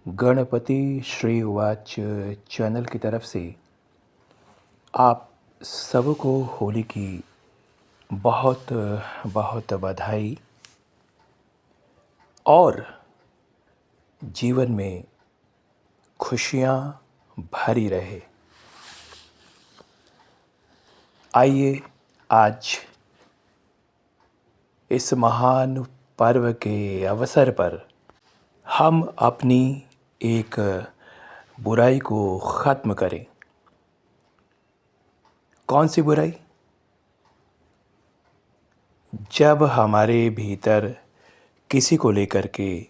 गणपति श्री उवाच चैनल की तरफ से आप सबको होली की बहुत बहुत बधाई और जीवन में खुशियाँ भरी रहे। आइए आज इस महान पर्व के अवसर पर हम अपनी एक बुराई को ख़त्म करें। कौन सी बुराई? जब हमारे भीतर किसी को लेकर के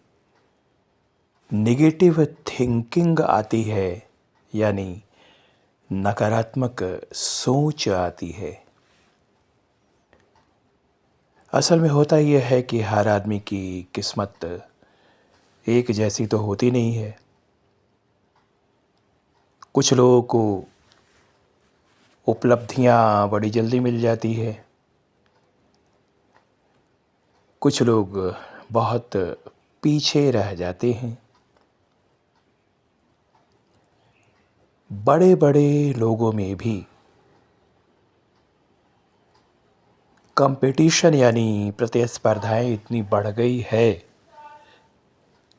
नेगेटिव थिंकिंग आती है, यानी नकारात्मक सोच आती है। असल में होता यह है कि हर आदमी की किस्मत एक जैसी तो होती नहीं है। कुछ लोगों को उपलब्धियां बड़ी जल्दी मिल जाती है, कुछ लोग बहुत पीछे रह जाते हैं। बड़े बड़े लोगों में भी कंपटीशन यानी प्रतिस्पर्धाएं इतनी बढ़ गई है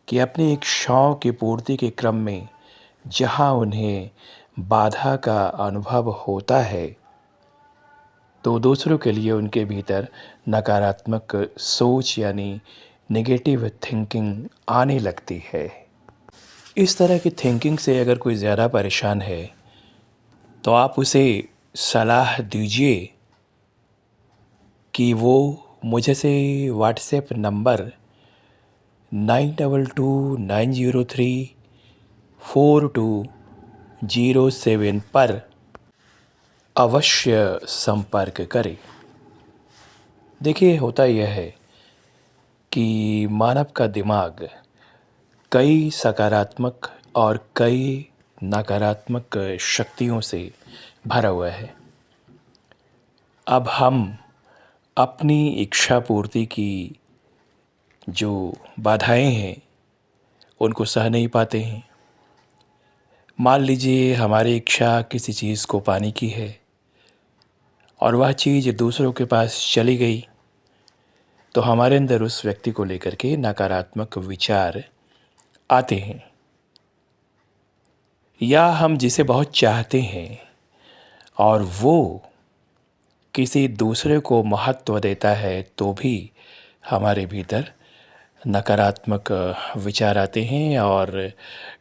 कि अपनी इच्छाओं की पूर्ति के क्रम में जहां उन्हें बाधा का अनुभव होता है तो दूसरों के लिए उनके भीतर नकारात्मक सोच यानी नेगेटिव थिंकिंग आने लगती है। इस तरह की थिंकिंग से अगर कोई ज़्यादा परेशान है तो आप उसे सलाह दीजिए कि वो मुझे से व्हाट्सएप नंबर 9229034207 पर अवश्य संपर्क करें। देखिए, होता यह है कि मानव का दिमाग कई सकारात्मक और कई नकारात्मक शक्तियों से भरा हुआ है। अब हम अपनी इच्छा पूर्ति की जो बाधाएं हैं उनको सह नहीं पाते हैं। मान लीजिए हमारी इच्छा किसी चीज़ को पाने की है और वह चीज़ दूसरों के पास चली गई तो हमारे अंदर उस व्यक्ति को लेकर के नकारात्मक विचार आते हैं। या हम जिसे बहुत चाहते हैं और वो किसी दूसरे को महत्व देता है तो भी हमारे भीतर नकारात्मक विचार आते हैं। और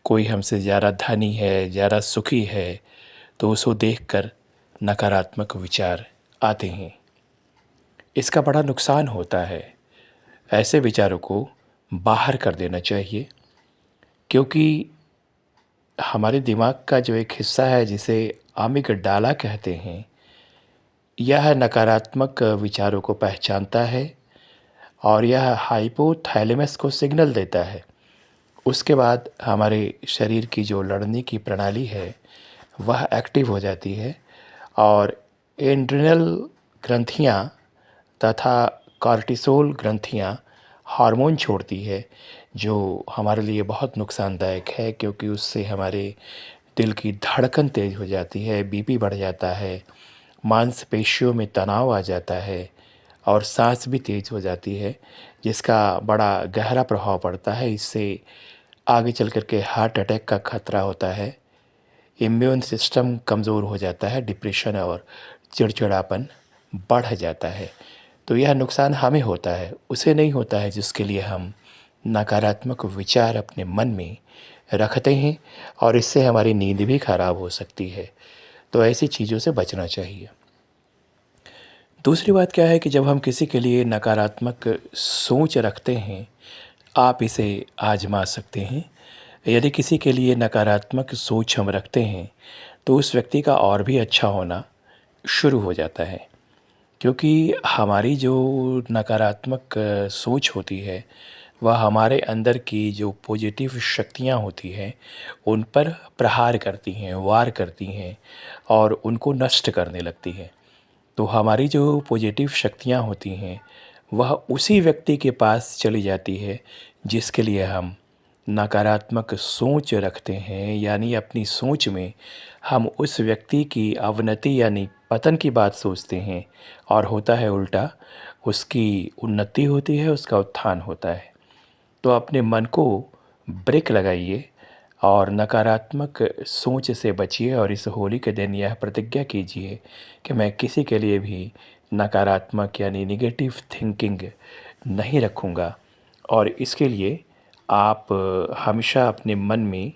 कोई हमसे ज़्यादा धनी है, ज़्यादा सुखी है तो उसको देखकर नकारात्मक विचार आते हैं। इसका बड़ा नुकसान होता है। ऐसे विचारों को बाहर कर देना चाहिए, क्योंकि हमारे दिमाग का जो एक हिस्सा है जिसे अमिगडाला कहते हैं, यह नकारात्मक विचारों को पहचानता है और यह हाइपोथैलेमस को सिग्नल देता है। उसके बाद हमारे शरीर की जो लड़ने की प्रणाली है वह एक्टिव हो जाती है और एड्रिनल ग्रंथियाँ तथा कॉर्टिसोल ग्रंथियाँ हार्मोन छोड़ती है, जो हमारे लिए बहुत नुकसानदायक है, क्योंकि उससे हमारे दिल की धड़कन तेज़ हो जाती है, बीपी बढ़ जाता है, मांसपेशियों में तनाव आ जाता है और सांस भी तेज़ हो जाती है, जिसका बड़ा गहरा प्रभाव पड़ता है। इससे आगे चल कर के हार्ट अटैक का खतरा होता है, इम्यून सिस्टम कमज़ोर हो जाता है, डिप्रेशन और चिड़चिड़ापन बढ़ जाता है। तो यह नुकसान हमें होता है, उसे नहीं होता है जिसके लिए हम नकारात्मक विचार अपने मन में रखते हैं और इससे हमारी नींद भी खराब हो सकती है। तो ऐसी चीज़ों से बचना चाहिए। दूसरी बात क्या है कि जब हम किसी के लिए नकारात्मक सोच रखते हैं, आप इसे आजमा सकते हैं। यदि किसी के लिए नकारात्मक सोच हम रखते हैं तो उस व्यक्ति का और भी अच्छा होना शुरू हो जाता है, क्योंकि हमारी जो नकारात्मक सोच होती है वह हमारे अंदर की जो पॉजिटिव शक्तियाँ होती हैं उन पर प्रहार करती हैं, वार करती हैं और उनको नष्ट करने लगती हैं। तो हमारी जो पॉजिटिव शक्तियाँ होती हैं वह उसी व्यक्ति के पास चली जाती है जिसके लिए हम नकारात्मक सोच रखते हैं, यानी अपनी सोच में हम उस व्यक्ति की अवनति यानी पतन की बात सोचते हैं और होता है उल्टा, उसकी उन्नति होती है, उसका उत्थान होता है। तो अपने मन को ब्रेक लगाइए और नकारात्मक सोच से बचिए और इस होली के दिन यह प्रतिज्ञा कीजिए कि मैं किसी के लिए भी नकारात्मक यानी नेगेटिव थिंकिंग नहीं रखूँगा। और इसके लिए आप हमेशा अपने मन में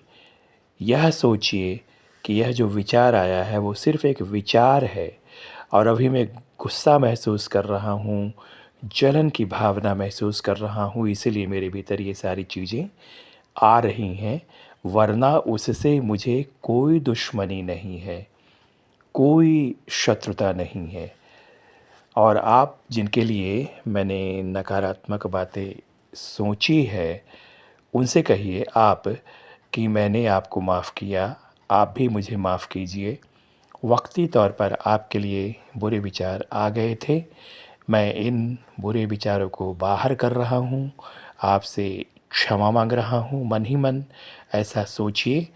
यह सोचिए कि यह जो विचार आया है वो सिर्फ़ एक विचार है और अभी मैं गुस्सा महसूस कर रहा हूँ, जलन की भावना महसूस कर रहा हूँ, इसीलिए मेरे भीतर ये सारी चीज़ें आ रही हैं, वरना उससे मुझे कोई दुश्मनी नहीं है, कोई शत्रुता नहीं है। और आप जिनके लिए मैंने नकारात्मक बातें सोची है, उनसे कहिए आप कि मैंने आपको माफ़ किया, आप भी मुझे माफ़ कीजिए। वक़्ती तौर पर आपके लिए बुरे विचार आ गए थे, मैं इन बुरे विचारों को बाहर कर रहा हूँ, आपसे क्षमा माँग रहा हूँ मन ही मन। ऐसा सोचिए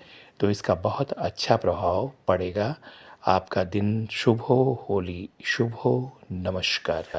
तो इसका बहुत अच्छा प्रभाव पड़ेगा। आपका दिन शुभ हो, होली शुभ हो। नमस्कार।